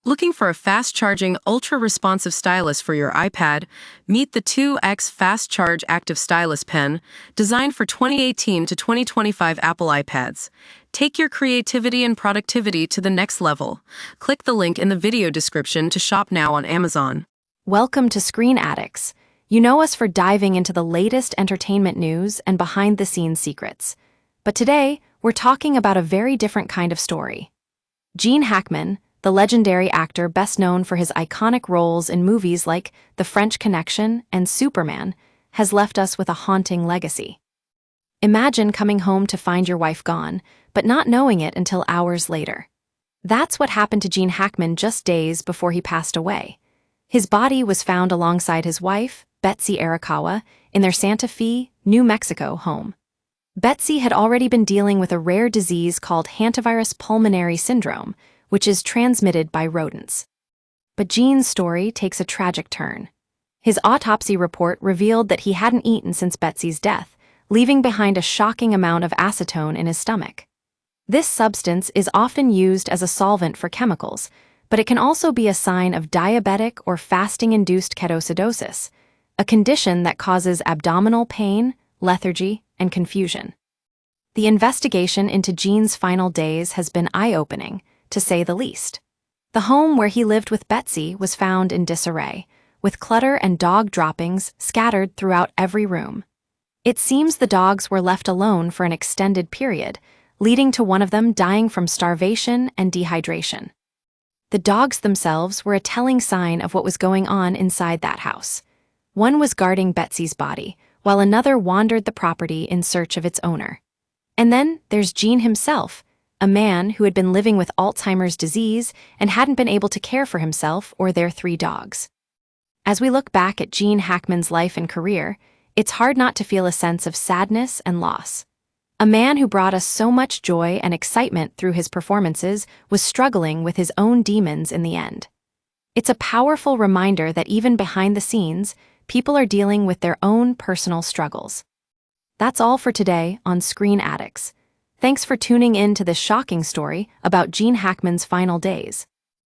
Looking for a fast-charging, ultra-responsive stylus for your iPad? Meet the 2X Fast Charge Active Stylus Pen, designed for 2018 to 2025 Apple iPads. Take your creativity and productivity to the next level. Click the link in the video description to shop now on Amazon. Welcome to Screen Addicts. You know us for diving into the latest entertainment news and behind-the-scenes secrets. But today, we're talking about a very different kind of story. Gene Hackman, the legendary actor best known for his iconic roles in movies like The French Connection and Superman, has left us with a haunting legacy. Imagine coming home to find your wife gone, but not knowing it until hours later. That's what happened to Gene Hackman just days before he passed away. His body was found alongside his wife, Betsy Arakawa, in their Santa Fe, New Mexico home. Betsy had already been dealing with a rare disease called Hantavirus pulmonary syndrome, which is transmitted by rodents. But Gene's story takes a tragic turn. His autopsy report revealed that he hadn't eaten since Betsy's death, leaving behind a shocking amount of acetone in his stomach. This substance is often used as a solvent for chemicals, but it can also be a sign of diabetic or fasting-induced ketoacidosis, a condition that causes abdominal pain, lethargy, and confusion. The investigation into Gene's final days has been eye-opening, to say the least. The home where he lived with Betsy was found in disarray, with clutter and dog droppings scattered throughout every room. It seems the dogs were left alone for an extended period, leading to one of them dying from starvation and dehydration. The dogs themselves were a telling sign of what was going on inside that house. One was guarding Betsy's body, while another wandered the property in search of its owner. And then there's Gene himself, a man who had been living with Alzheimer's disease and hadn't been able to care for himself or their 3 dogs. As we look back at Gene Hackman's life and career, it's hard not to feel a sense of sadness and loss. A man who brought us so much joy and excitement through his performances was struggling with his own demons in the end. It's a powerful reminder that even behind the scenes, people are dealing with their own personal struggles. That's all for today on Screen Addicts. Thanks for tuning in to this shocking story about Gene Hackman's final days.